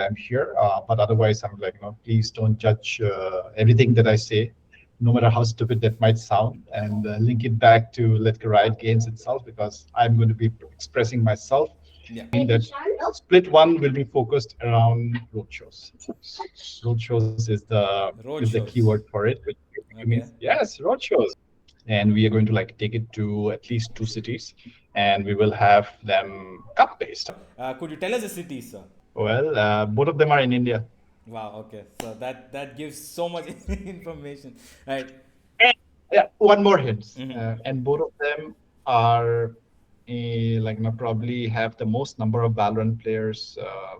why I'm here. But otherwise, I'm please don't judge everything that I say, no matter how stupid that might sound, and link it back to Riot Games itself, because I'm going to be expressing myself. Yeah. In that split one will be focused around roadshows. Roadshows is the keyword Road for it, shows. which means Okay. yes, roadshows. And we are going to take it to at least two cities, and we will have them cup based. Could you tell us the cities, sir? Well, both of them are in India. Wow. Okay. So that gives so much information. Right. And, yeah, one more hint, Mm-hmm. and both of them are probably have the most number of Valorant players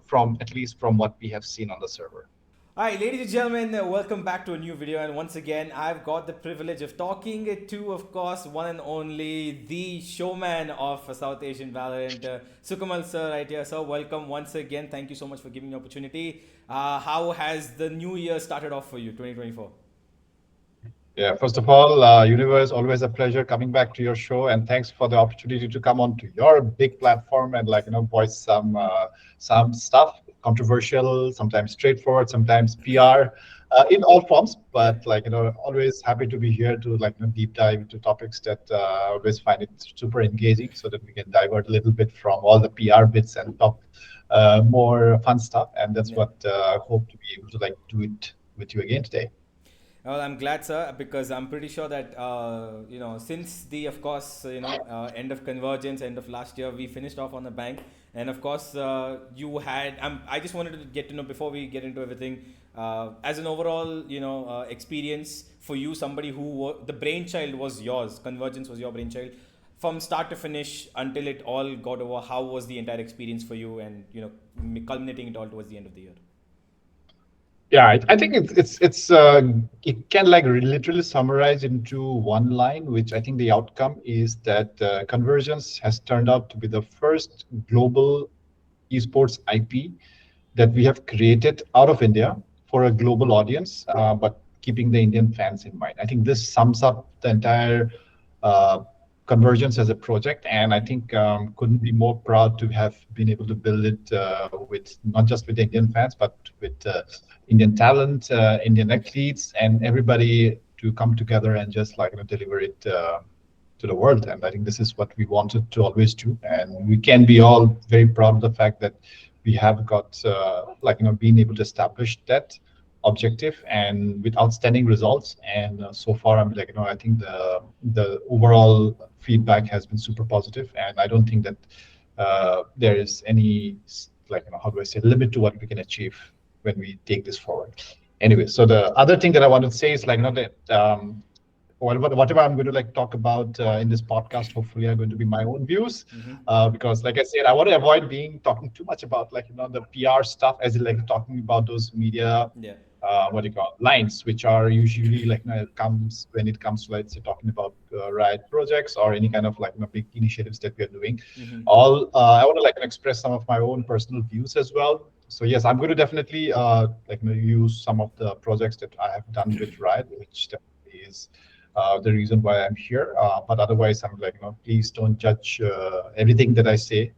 from at least from what we have seen on the server. Hi, ladies and gentlemen, welcome back to a new video. And once again, I've got the privilege of talking to, of course, one and only the showman of South Asian Valorant, Sukamal sir, right here. So, welcome once again. Thank you so much for giving me the opportunity. How has the new year started off for you, 2024? Yeah, first of all, Universe, always a pleasure coming back to your show, and thanks for the opportunity to come on to your big platform and voice some stuff controversial, sometimes straightforward, sometimes PR, in all forms. Yeah. But always happy to be here to deep dive into topics that I always find it super engaging, so that we can divert a little bit from all the PR bits and talk more fun stuff. And that's Yeah. what I hope to be able to do it with you again today. Well, I'm glad, sir, because I'm pretty sure that since the, of course, end of Convergence, end of last year, we finished off on a bang, and of course, you had. I just wanted to get to know before we get into everything, as an overall, experience for you, somebody the brainchild was yours. Convergence was your brainchild, from start to finish until it all got over. How was the entire experience for you, and culminating it all towards the end of the year? Yeah, I think it can literally summarize into one line, which I think the outcome is that Convergence has turned out to be the first global esports IP that we have created out of India for a global audience, but keeping the Indian fans in mind. I think this sums up the entire uh, Convergence as a project, and I think couldn't be more proud to have been able to build it with not just with the Indian fans, but with Indian talent, Indian athletes, and everybody to come together and just deliver it to the world. And I think this is what we wanted to always do, and we can be all very proud of the fact that we have got being able to establish that objective and with outstanding results. And so far, I think the overall feedback has been super positive, and I don't think that there is any how do I say, limit to what we can achieve when we take this forward. Anyway, so the other thing that I want to say is that whatever I'm going to talk about in this podcast, hopefully are going to be my own views, Mm-hmm. because like I said, I want to avoid talking too much about the PR stuff, as in talking about those media Yeah. what do you call lines, which are usually comes when it comes to let's say talking about Riot projects or any kind of big initiatives that we are doing. Mm-hmm. All I want to express some of my own personal views as well. So yes, I'm going to definitely use some of the projects that I have done with Riot, which definitely is the reason why I'm here. But otherwise, I'm please don't judge everything that I say,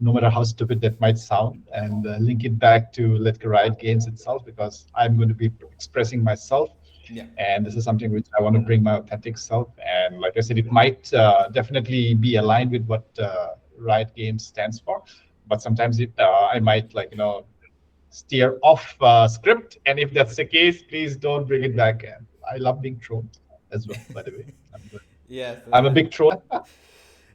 no matter how stupid that might sound, and link it back to Riot Games itself, because I'm going to be expressing myself. Yeah. And this is something which I want to bring my authentic self. And like I said, it might definitely be aligned with what Riot Games stands for, but sometimes I might steer off script. And if that's the case, please don't bring it back. And I love being trolled as well, by the way. Yes. I'm a big troll.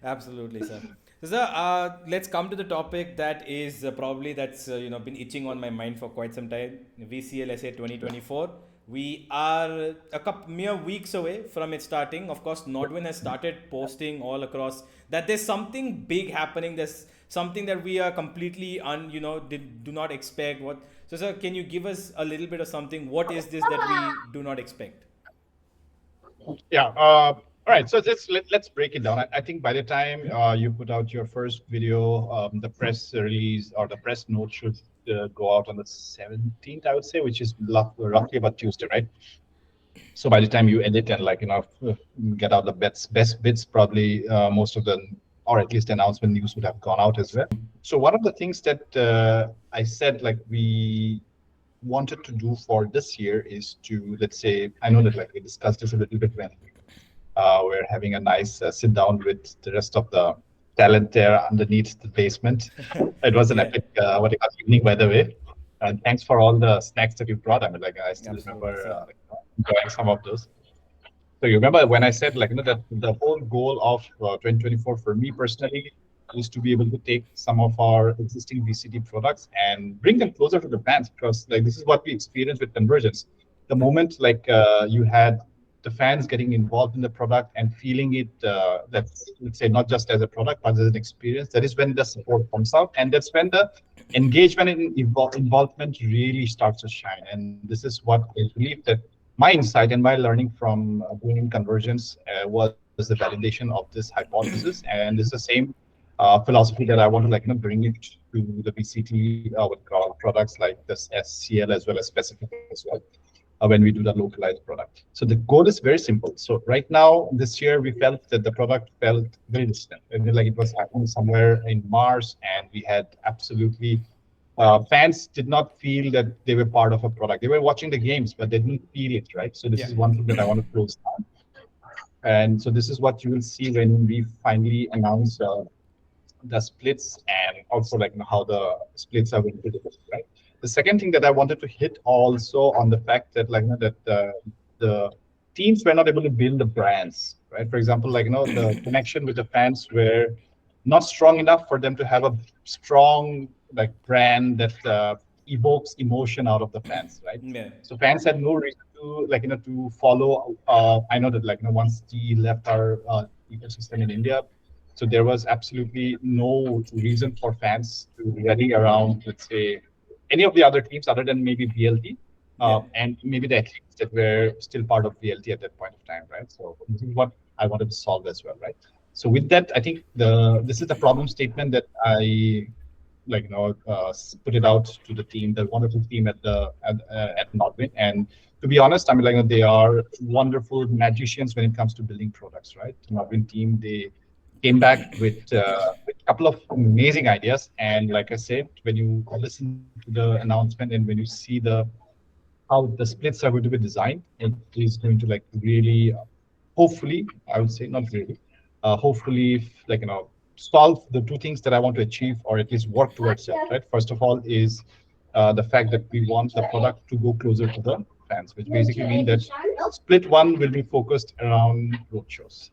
Absolutely, sir. So, sir, let's come to the topic that is probably that's been itching on my mind for quite some time. VCL SA 2024. We are a couple mere weeks away from it starting. Of course, Nodwin has started posting all across that there's something big happening. There's something that we are completely do not expect. What? So, sir, can you give us a little bit of something? What is this that we do not expect? Yeah. All right. So let's break it down. I think by the time you put out your first video, the press release or the press note should go out on the 17th, I would say, which is roughly about Tuesday, right? So by the time you edit and get out the best bits, probably most of the or at least the announcement news would have gone out as well. So one of the things that I said, like we wanted to do for this year is to, let's say, I know that like we discussed this a little bit when we're having a nice sit down with the rest of the talent there underneath the basement. It was an Yeah, epic, what you call evening, by the way. And thanks for all the snacks that you brought. I mean, like I still absolutely, remember sir. like, enjoying some of those. So you remember when I said like that the whole goal of 2024 for me personally is to be able to take some of our existing VCT products and bring them closer to the brands, because like this is what we experienced with Convergence. The moment like you had the fans getting involved in the product and feeling it, that let's say not just as a product but as an experience, that is when the support comes out, and that's when the engagement and involvement really starts to shine. And this is what I believe that my insight and my learning from doing Convergence was the validation of this hypothesis, and this is the same philosophy that I want to like bring it to the VCT what we call products like this SCL as well as specific as well when we do the localized product. So the goal is very simple. So right now this year we felt that the product felt very distant, and like it was happening somewhere in Mars, and we had absolutely fans did not feel that they were part of a product. They were watching the games, but they didn't feel it, right? So this Yeah, is one thing that I want to close down. And so this is what you will see when we finally announce the splits, and also like how the splits are going to be, right? The second thing that I wanted to hit also on the fact that like that the teams were not able to build the brands, right? For example, like the connection with the fans were not strong enough for them to have a strong like brand that evokes emotion out of the fans, right? yeah, So fans had no reason to like to follow. I know that like once G left our ecosystem in India, so there was absolutely no reason for fans to rally around, let's say, any of the other teams other than maybe VLT, yeah. and maybe the athletes that were still part of VLT at that point of time, right? So this is what I wanted to solve as well, right? So with that, I think this is the problem statement that I like put it out to the team, the wonderful team at Nodwin. And to be honest, I mean like they are wonderful magicians when it comes to building products, right? The Nodwin team, they came back with a couple of amazing ideas. And like I said, when you listen to the announcement and when you see how the splits are going to be designed, it is going to like really, hopefully, I would say not really, hopefully, like solve the two things that I want to achieve, or at least work towards it. Right. First of all, is the fact that we want the product to go closer to the fans, which basically means that split one will be focused around roadshows.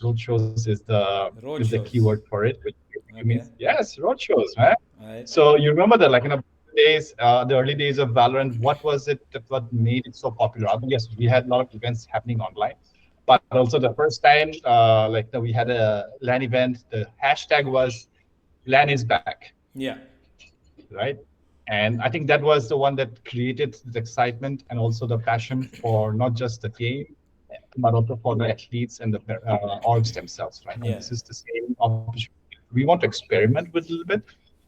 Roadshows is Road the keyword shows. for it, which basically means Okay. yes, roadshows, man. All right. So you remember that, like days, the early days of Valorant, what was it that what made it so popular? I mean, yes, we had a lot of events happening online, but also the first time, we had a LAN event. The hashtag was LAN is back, Yeah. right? And I think that was the one that created the excitement and also the passion for not just the game, but also for the athletes and the orgs themselves, right? And Yeah. this is the same opportunity. We want to experiment with a little bit.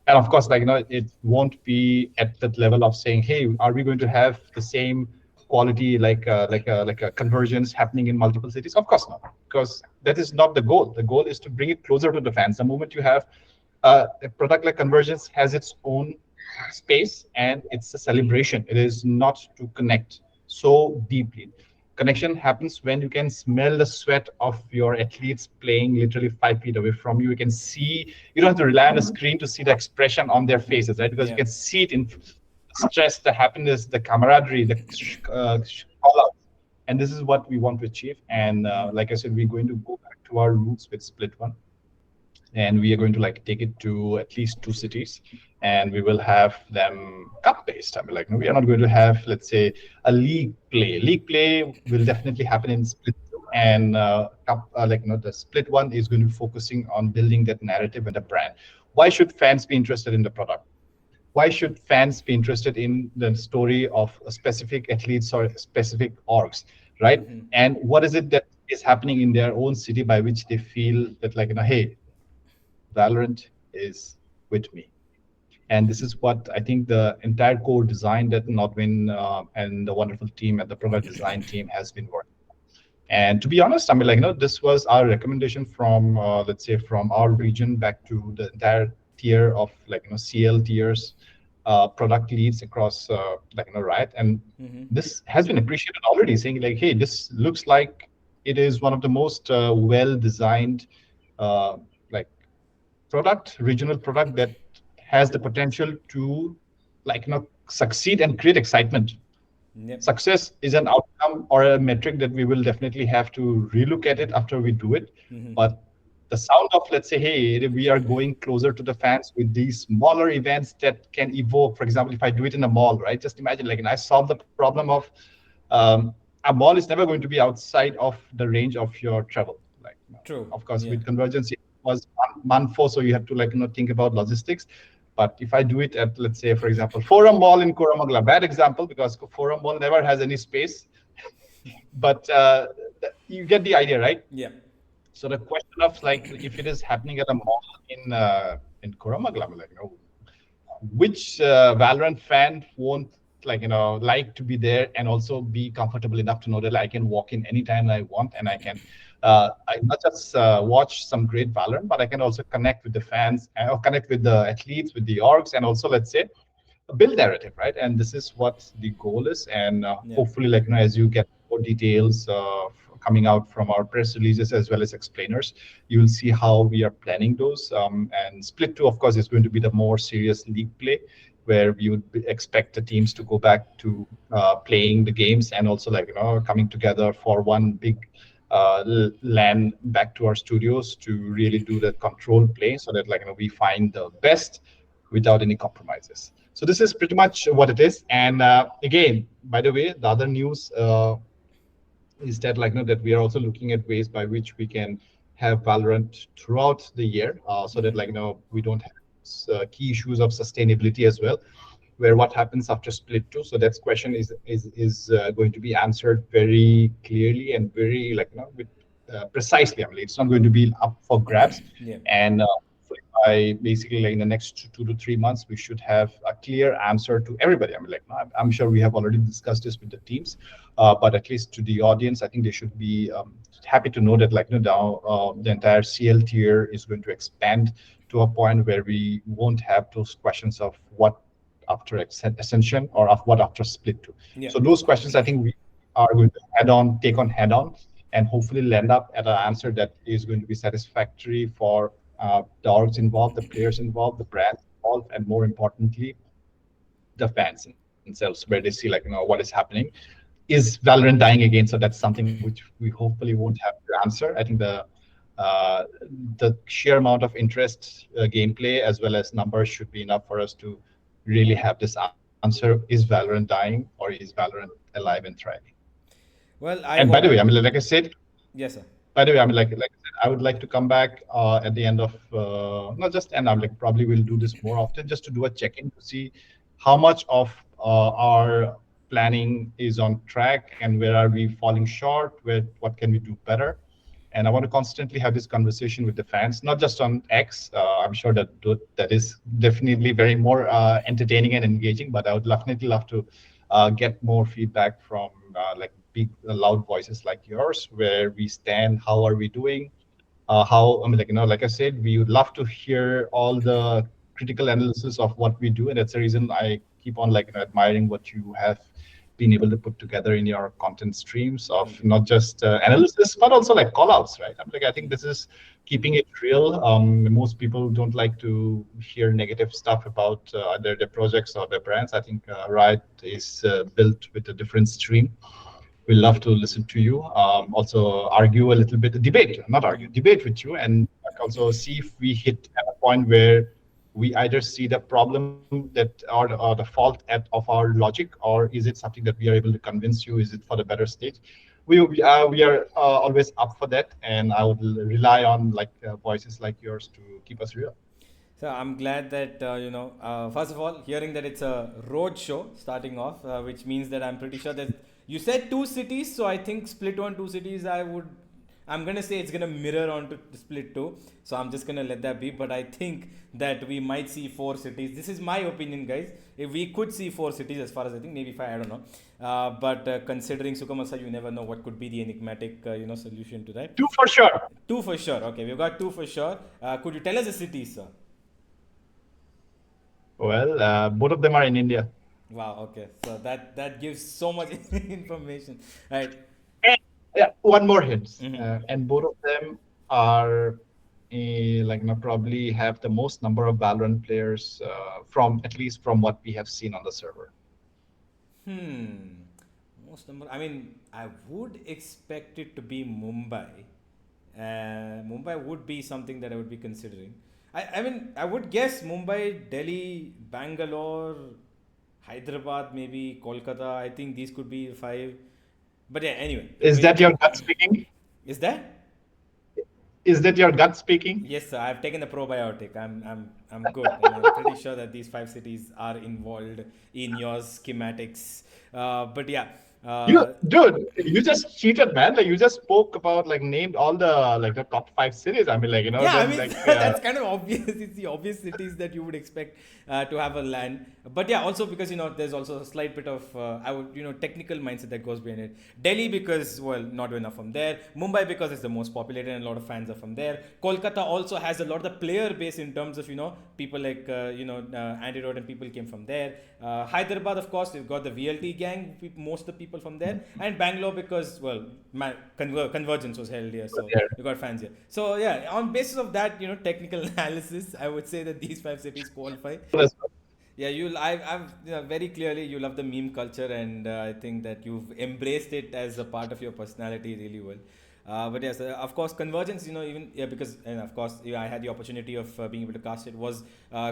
And of course, like, it won't be at that level of saying, hey, are we going to have the same quality like a convergence happening in multiple cities? Of course not, because that is not the goal. The goal is to bring it closer to the fans. The moment you have a product like Convergence has its own space, and it's a celebration. It is not to connect so deeply. Connection happens when you can smell the sweat of your athletes playing literally 5 feet away from you. You can see, you don't have to rely on a screen to see the expression on their faces, right? Because you Yeah. can see it in stress, the happiness, the camaraderie, the call out. And this is what we want to achieve. And like I said, we're going to go back to our roots with Split One, and we are going to like take it to at least two cities, and we will have them cup based. I mean, like we are not going to have, let's say, a league play will definitely happen in split two, and cup the split one is going to be focusing on building that narrative and the brand. Why should fans be interested in the product? Why should fans be interested in the story of a specific athletes or specific orgs, right? And what is it that is happening in their own city by which they feel that like hey, Valorant is with me. And this is what I think the entire core design that Nodwin and the wonderful team at the product design team has been working. And to be honest, I mean, like, this was our recommendation from, let's say, from our region back to the entire tier of, like, CL tiers, product leads across, like, Riot. And Mm-hmm. this has been appreciated already, saying, like, hey, this looks like it is one of the most well-designed, uh, like, regional product that has the potential to, like, succeed and create excitement. Yep. Success is an outcome or a metric that we will definitely have to relook at it after we do it. Mm-hmm. But the sound of, let's say, hey, we are going closer to the fans with these smaller events that can evoke. For example, if I do it in a mall, right? Just imagine, like, and I solve the problem of, um, a mall is never going to be outside of the range of your travel. Like, True. of course, Yeah. with Convergence, it was month so you have to, like, think about logistics. But if I do it at, let's say, for example, Forum Mall in Koramangala, bad example because Forum Mall never has any space, but you get the idea, right? Yeah. So the question of, like, if it is happening at a mall in Koramangala, like, which Valorant fan won't, like, like to be there and also be comfortable enough to know that I can walk in anytime I want, and I not just watch some great Valorant, but I can also connect with the fans, or connect with the athletes, with the orgs, and also, let's say, build narrative, right? And this is what the goal is. And Yeah. hopefully, like, as you get more details coming out from our press releases as well as explainers, you will see how we are planning those. And split two, of course, is going to be the more serious league play, where we would expect the teams to go back to playing the games, and also, like, coming together for one big LAN back to our studios to really do that control play, so that, like, we find the best without any compromises. So this is pretty much what it is. And again, by the way, the other news is that, like, that we are also looking at ways by which we can have Valorant throughout the year, so that, Mm-hmm. like, we don't have key issues of sustainability as well, where what happens after split two. So that question is going to be answered very clearly and very, like, with precisely. I mean, it's not going to be up for grabs. Yeah. And by basically, like, in the next 2 to 3 months, we should have a clear answer to everybody. I mean, like, I'm sure we have already discussed this with the teams, but at least to the audience, I think they should be happy to know that, like, now the entire CL tier is going to expand to a point where we won't have those questions of what after ascension or of what after split two. Yeah. So those questions, I think, we are going to take on head on, and hopefully land up at an answer that is going to be satisfactory for the orgs involved, the players involved, the brands involved, and more importantly, the fans themselves, where they see, like, what is happening. Is Valorant dying again? So that's something which we hopefully won't have to answer. I think uh, the sheer amount of interest, gameplay, as well as numbers should be enough for us to really have this answer: is Valorant dying, or is Valorant alive and thriving? Well, And by the way, I mean, like I said, Yes, sir. by the way, I mean, like I said, I would like to come back at the end of, not just end. I'm like, probably we'll do this more often, just to do a check-in to see how much of our planning is on track, and where are we falling short, where what can we do better. And I want to constantly have this conversation with the fans, not just on X. I'm sure that that is definitely very more entertaining and engaging, but I would definitely love to get more feedback from, like, big, loud voices like yours, where we stand, how are we doing, how, I mean, like, like I said, we would love to hear all the critical analysis of what we do, and that's the reason I keep on, like, admiring what you have been able to put together in your content streams of Thank you. not just analysis, but also, like, call outs, right? I'm like, I think this is keeping it real. Most people don't like to hear negative stuff about their projects or their brands. I think Riot is built with a different stream. We love to listen to you. Also argue a little bit, debate, not argue, debate with you, and also see if we hit at a point where we either see the problem that, or the fault of our logic, or is it something that we are able to convince you? Is it for the better state? We are always up for that, and I would rely on, like, voices like yours to keep us real. So I'm glad that first of all, hearing that it's a road show starting off, which means that I'm pretty sure that you said two cities, so I think split one two cities. I would I'm gonna say it's gonna mirror onto the split two. So I'm just gonna let that be. But I think that we might see four cities. This is my opinion, guys. If we could see four cities, as far as I think, maybe five, I don't know. But considering Sukamasa, you never know what could be the enigmatic, solution to that. Two for sure. Two for sure. Okay, we've got two for sure. Could you tell us the cities, sir? Well, both of them are in India. Wow. Okay. So that gives so much information. Right. And yeah, one more hint. Mm-hmm. And both of them are probably have the most number of Valorant players from at least from what we have seen on the server. Hmm. Most number. I mean, I would expect it to be Mumbai. Mumbai would be something that I would be considering. I mean, I would guess Mumbai, Delhi, Bangalore, Hyderabad, maybe Kolkata. I think these could be five. But yeah, anyway. Is that your gut speaking? Is that? Is that your gut speaking? Yes, sir. I've taken the probiotic. I'm good, and I'm pretty sure that these five cities are involved in your schematics. But yeah, Dude, you just cheated, man. Like you just spoke about named all the top five cities. I mean, yeah. I then mean, that's kind of obvious. It's the obvious cities that you would expect to have a land. But yeah, also because there's also a slight bit of I would technical mindset that goes behind it. Delhi because not enough from there. Mumbai because it's the most populated and a lot of fans are from there. Kolkata also has a lot of the player base in terms of people like Andy Road and people came from there. Hyderabad, of course, you've got the VLT gang, most of the people from there, and Bangalore because Convergence was held here, so you got fans here. So yeah, on basis of that, technical analysis, I would say that these five cities qualify. Yeah, I've very clearly you love the meme culture, and I think that you've embraced it as a part of your personality really well. But yes, of course, Convergence, even yeah, because and of course, I had the opportunity of being able to cast it was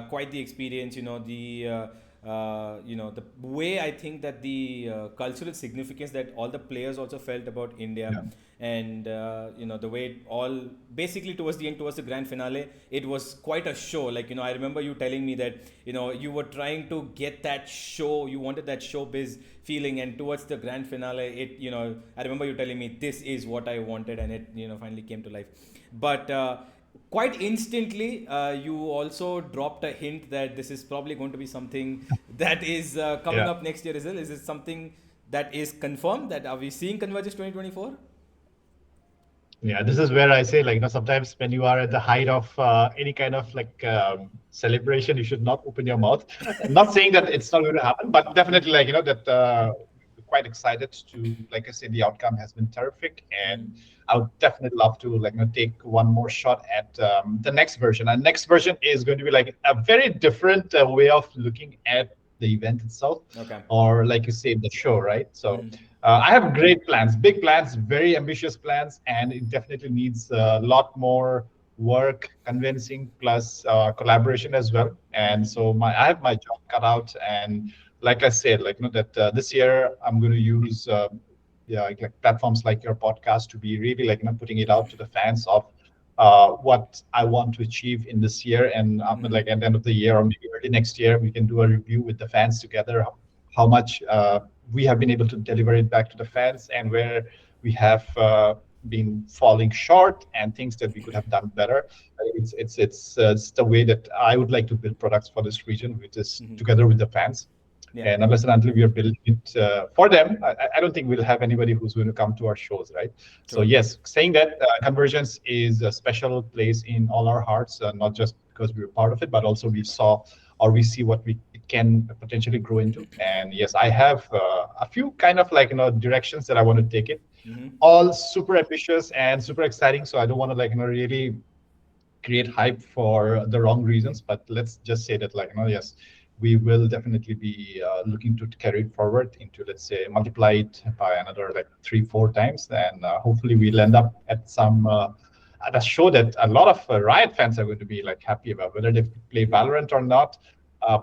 quite the experience. The way I think that the cultural significance that all the players also felt about India, Yeah. and the way it all basically towards the end, towards the grand finale, it was quite a show. Like I remember you telling me that you were trying to get that show, you wanted that showbiz feeling, and towards the grand finale, I remember you telling me this is what I wanted, and it finally came to life. But quite instantly, you also dropped a hint that this is probably going to be something that is coming Yeah. up next year as well. Is it something that is confirmed? That are we seeing Convergence 2024? Yeah, this is where I say, sometimes when you are at the height of any kind of celebration, you should not open your mouth. I'm not saying that it's not going to happen, but definitely, that we're quite excited to, like I said, the outcome has been terrific, and I would definitely love to, take one more shot at the next version. And next version is going to be like a very different way of looking at the event itself, Okay. or like you say, the show, right? So. Mhm. I have great plans, big plans, very ambitious plans, and it definitely needs a lot more work, convincing, plus collaboration as well. And so I have my job cut out. And like I said, that this year I'm going to use yeah, platforms like your podcast to be really putting it out to the fans of what I want to achieve in this year. And at the end of the year or maybe early next year, we can do a review with the fans together, how much we have been able to deliver it back to the fans, and where we have been falling short, and things that we could have done better. It's the way that I would like to build products for this region, which is together with the fans. Yeah. And unless and until we are building it for them, I don't think we'll have anybody who's going to come to our shows, right? So True. yes, saying that Convergence is a special place in all our hearts, not just because we were part of it, but also we saw or we see what it can potentially grow into. And yes, I have a few kind of directions that I want to take it. All super ambitious and super exciting. So I don't want to really create hype for the wrong reasons. But let's just say that yes, we will definitely be looking to carry it forward into, let's say, multiply it by another 3-4 times, and hopefully we'll end up at some at a show that a lot of Riot fans are going to be happy about, whether they play Valorant or not.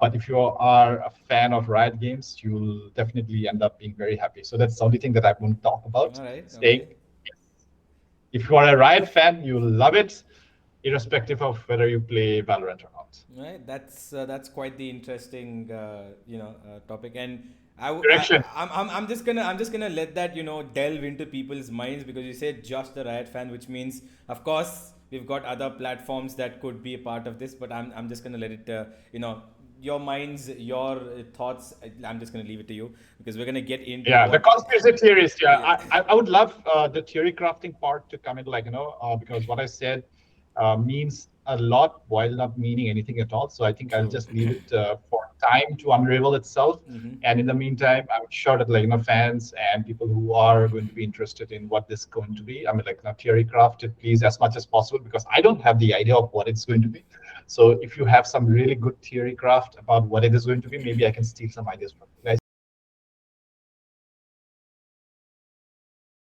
But if you are a fan of Riot Games, you'll definitely end up being very happy. So that's the only thing that I want to talk about. All right. Saying, Okay. if you are a Riot fan, you'll love it. irrespective of whether you play Valorant or not. Right, that's quite the interesting topic, and Direction. I'm just gonna let that delve into people's minds, because you said just the Riot fan, which means of course we've got other platforms that could be a part of this, but I'm just gonna let it your minds, your thoughts. I'm just gonna leave it to you, because we're gonna get into Yeah, the what. conspiracy theorist. Yeah, Yeah. I would love the theory crafting part to come in, like, because what I said means a lot while not meaning anything at all. So I think I'll True. just leave it for time to unravel itself. Mm-hmm. And in the meantime, I'm sure that, like, fans and people who are going to be interested in what this is going to be, I mean, like, theory craft it, please, as much as possible, because I don't have the idea of what it's going to be. So if you have some really good theory craft about what it is going to be, maybe I can steal some ideas from you guys.